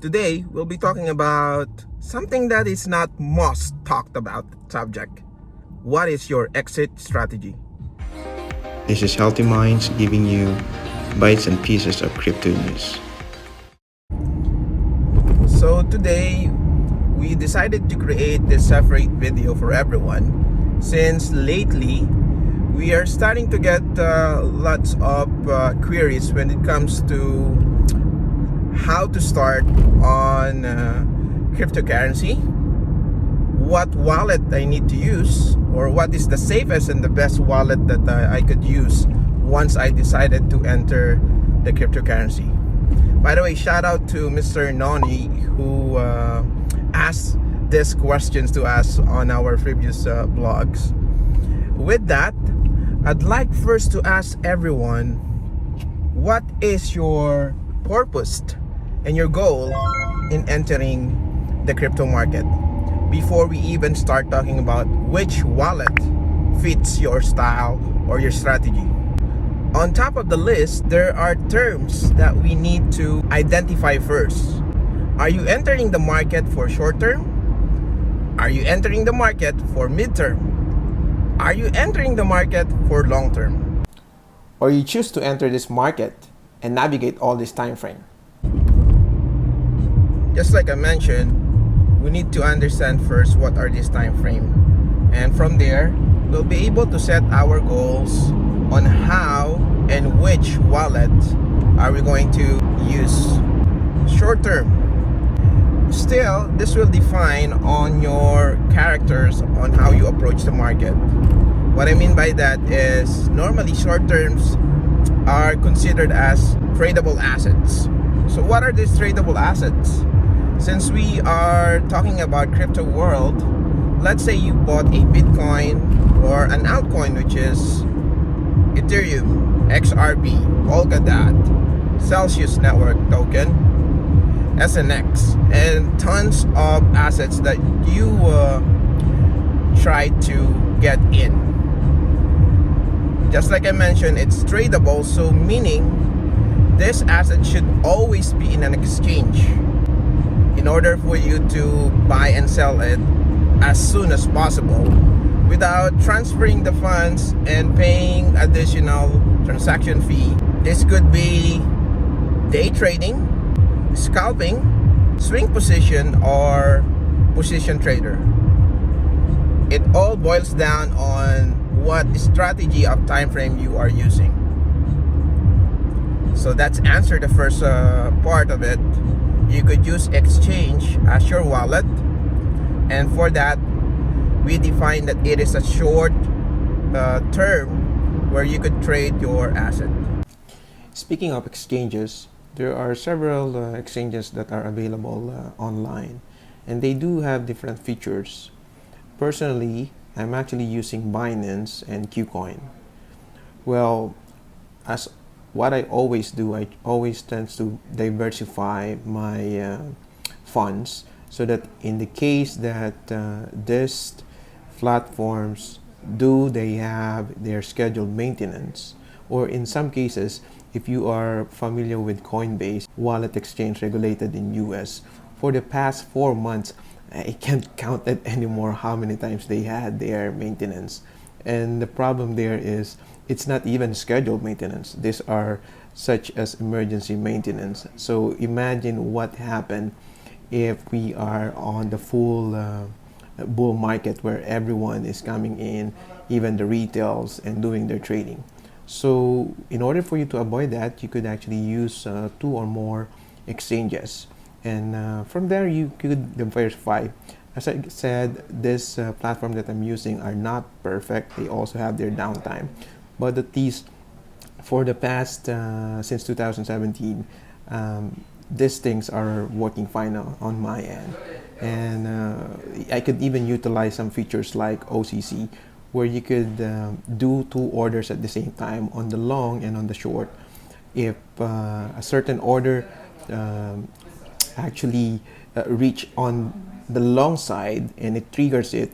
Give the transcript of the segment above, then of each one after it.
Today, we'll be talking about something that is not most talked about subject. What is your exit strategy? This is Healthy Minds giving you bites and pieces of crypto news. So today, we decided to create this separate video for everyone since lately we are starting to get lots of queries when it comes to how to start on cryptocurrency, what wallet I need to use, or what is the safest and the best wallet that I could use once I decided to enter the cryptocurrency. By the way, shout out to Mr. Noni who asked these questions to us on our previous blogs. With that, I'd like first to ask everyone, what is your purpose and your goal in entering the crypto market before we even start talking about which wallet fits your style or your strategy? On top of the list, there are terms that we need to identify first. Are you entering the market for short term? Are you entering the market for mid-term? Are you entering the market for long term? Or you choose to enter this market and navigate all this time frame? Just like I mentioned, we need to understand first what are these time frame, and from there we'll be able to set our goals on how and which wallet are we going to use short term. Still, this will define on your characters on how you approach the market. What I mean by that is normally short terms are considered as tradable assets. So what are these tradable assets? Since we are talking about crypto world, let's say you bought a Bitcoin or an altcoin, which is Ethereum, XRP, Polkadot, Celsius Network Token, SNX, and tons of assets that you try to get in. Just like I mentioned, it's tradable, so meaning this asset should always be in an exchange in order for you to buy and sell it as soon as possible without transferring the funds and paying additional transaction fee. This could be day trading, scalping, swing position, or position trader. It all boils down on what strategy of time frame you are using. So that's answer the first part of it. You could use exchange as your wallet, and for that we define that it is a short term where you could trade your asset. Speaking of exchanges, there are several exchanges that are available online, and they do have different features. Personally, I'm actually using Binance and Qcoin. Well, as what I always do, I always tend to diversify my funds so that in the case that these platforms they have their scheduled maintenance, or in some cases, if you are familiar with Coinbase, wallet exchange regulated in US, for the past 4 months, I can't count it anymore how many times they had their maintenance. And the problem there is it's not even scheduled maintenance. These are such as emergency maintenance. So imagine what happened if we are on the full bull market where everyone is coming in, even the retails, and doing their trading. So in order for you to avoid that, you could actually use 2 or more exchanges, and from there you could diversify. As I said, this platform that I'm using are not perfect. They also have their downtime, but at least for the past since 2017, these things are working fine on my end, and I could even utilize some features like OCC, where you could do 2 orders at the same time on the long and on the short. If a certain order actually reach on the long side and it triggers it,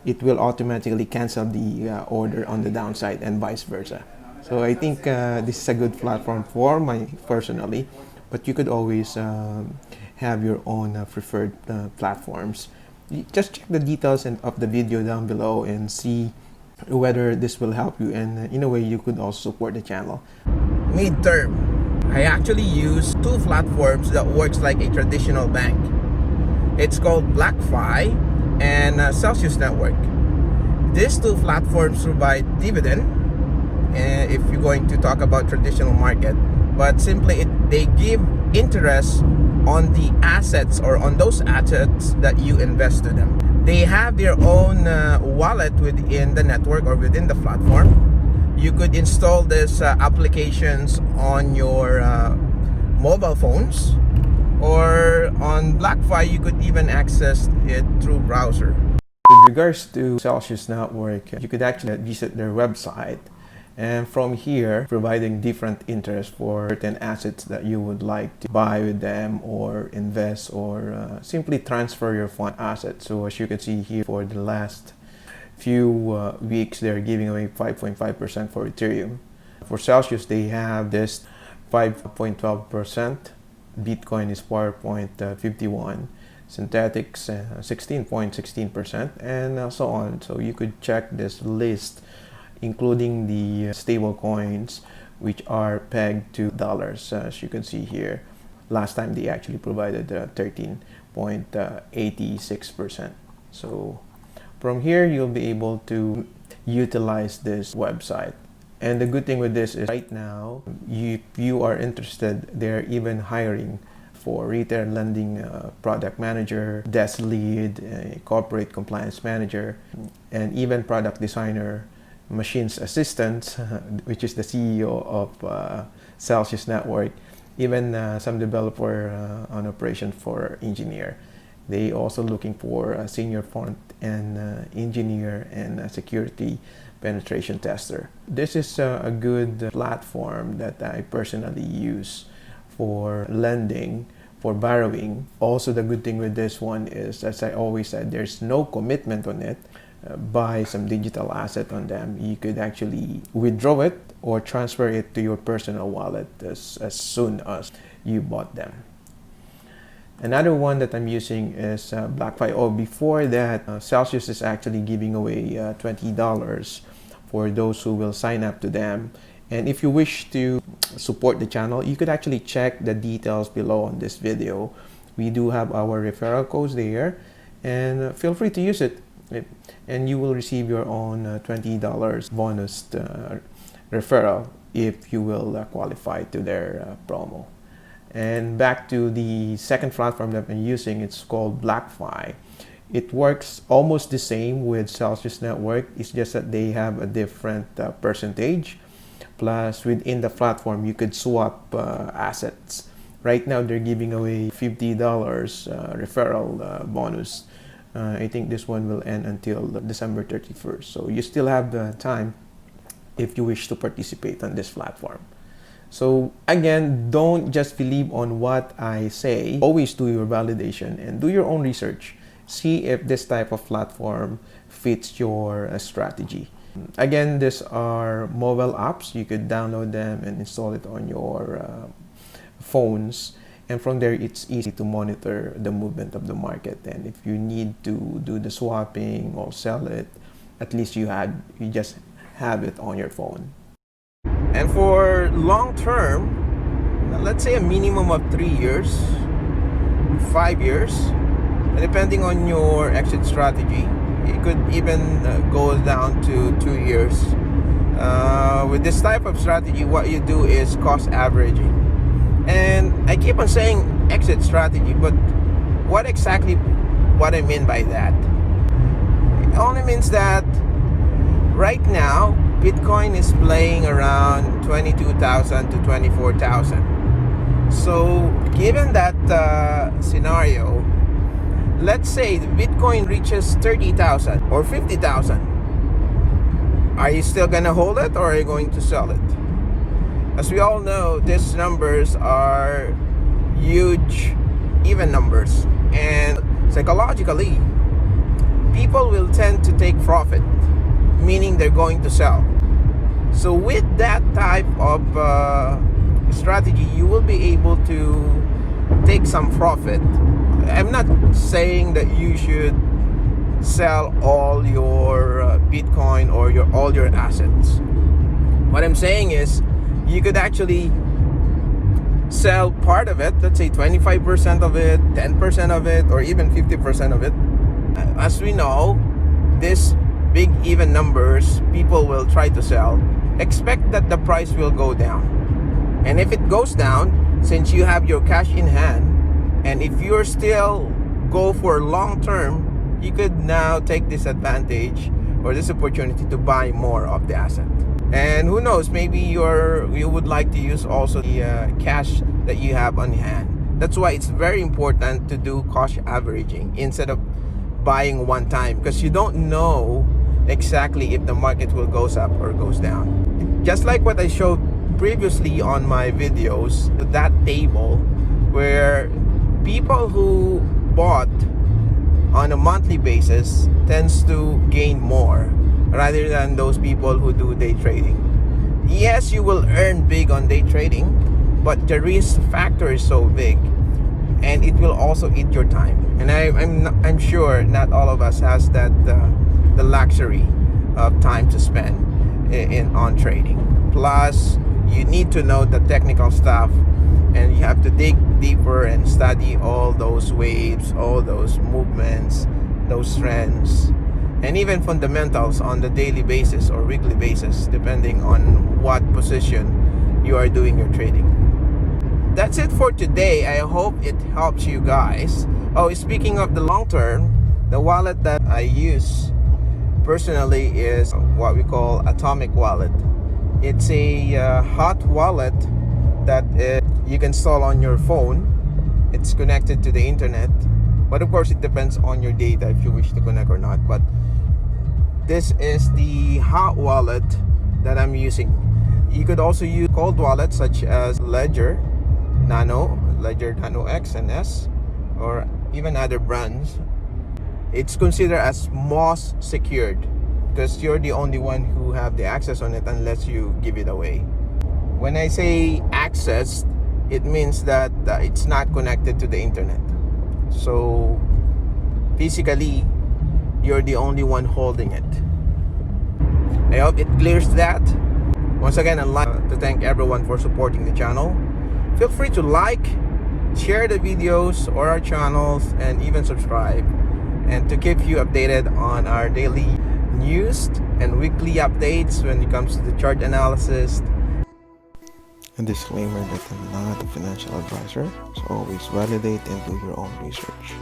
it will automatically cancel the order on the downside, and vice versa. So I think this is a good platform for my personally, but you could always have your own preferred platforms. Just check the details of the video down below and see whether this will help you, and in a way you could also support the channel. Midterm, I actually use two platforms that works like a traditional bank. It's called BlockFi and Celsius Network. These two platforms provide dividend, if you're going to talk about traditional market, but simply they give interest on the assets or on those assets that you invest to them. They have their own wallet within the network or within the platform. You could install these applications on your mobile phones, or on BlockFi you could even access it through browser. With regards to Celsius Network, you could actually visit their website, and from here providing different interest for certain assets that you would like to buy with them or invest, or simply transfer your fund assets. So as you can see here, for the last few weeks they're giving away 5.5% for Ethereum. For Celsius they have this 5.12%, Bitcoin is 4.51%, synthetics 16.16%, and so on. So you could check this list, including the stable coins, which are pegged to dollars. As you can see here, last time they actually provided 13.86%. So from here you'll be able to utilize this website. And the good thing with this is right now, if you are interested, they're even hiring for retail lending product manager, desk lead, corporate compliance manager, and even product designer, machines assistant, which is the CEO of Celsius Network, even some developer on operation for engineer. They also looking for a senior front end engineer and a security penetration tester. This is a good platform that I personally use for lending, for borrowing. Also, the good thing with this one is, as I always said, there's no commitment on it. Buy some digital asset on them. You could actually withdraw it or transfer it to your personal wallet as soon as you bought them. Another one that I'm using is BlockFi. Oh, before that, Celsius is actually giving away $20 for those who will sign up to them. And if you wish to support the channel, you could actually check the details below on this video. We do have our referral codes there, and feel free to use it, and you will receive your own $20 bonus referral if you will qualify to their promo. And back to the second platform that I'm using, it's called BlockFi. It works almost the same with Celsius Network. It's just that they have a different percentage. Plus, within the platform, you could swap assets. Right now, they're giving away $50 referral bonus. I think this one will end until December 31st. So you still have the time if you wish to participate on this platform. So again, don't just believe on what I say. Always do your validation and do your own research. See if this type of platform fits your strategy. Again, these are mobile apps. You could download them and install it on your phones. And from there, it's easy to monitor the movement of the market. And if you need to do the swapping or sell it, at least you just have it on your phone. And for long term, let's say a minimum of 3 years, 5 years, depending on your exit strategy, it could even go down to 2 years. With this type of strategy, what you do is cost averaging. And I keep on saying exit strategy, but what I mean by that? It only means that right now, Bitcoin is playing around 22,000 to 24,000. So given that scenario, let's say the Bitcoin reaches 30,000 or 50,000. Are you still gonna hold it, or are you going to sell it? As we all know, these numbers are huge, even numbers, and psychologically, people will tend to take profit, meaning they're going to sell. So with that type of strategy, you will be able to take some profit. I'm not saying that you should sell all your Bitcoin or all your assets. What I'm saying is you could actually sell part of it, let's say 25% of it, 10% of it, or even 50% of it. As we know, this big even numbers people will try to sell. Expect that the price will go down. And if it goes down, since you have your cash in hand, and if you're still go for long term, you could now take this advantage or this opportunity to buy more of the asset. And who knows, maybe you would like to use also the cash that you have on hand. That's why it's very important to do cost averaging instead of buying one time, because you don't know exactly if the market will goes up or goes down. Just like what I showed previously on my videos, that table where people who bought on a monthly basis tends to gain more rather than those people who do day trading. Yes, you will earn big on day trading, but the risk factor is so big, and it will also eat your time. And I'm sure not all of us has that the luxury of time to spend on trading. Plus, you need to know the technical stuff, and you have to dig deeper and study all those waves, all those movements, those trends, and even fundamentals on the daily basis or weekly basis, depending on what position you are doing your trading. That's it for today. I hope it helps you guys. Oh, speaking of the long term, the wallet that I use personally is what we call Atomic Wallet. It's a hot wallet that you can install on your phone. It's connected to the internet, but of course it depends on your data if you wish to connect or not. But this is the hot wallet that I'm using. You could also use cold wallets such as Ledger Nano X and S, or even other brands. It's considered as most secured because you're the only one who have the access on it unless you give it away. When I say access, it means that it's not connected to the internet. So physically, you're the only one holding it. I hope it clears that. Once again, I'd like to thank everyone for supporting the channel. Feel free to like, share the videos or our channels, and even subscribe. And to keep you updated on our daily news and weekly updates when it comes to the chart analysis. A disclaimer that I'm not a financial advisor, so always validate and do your own research.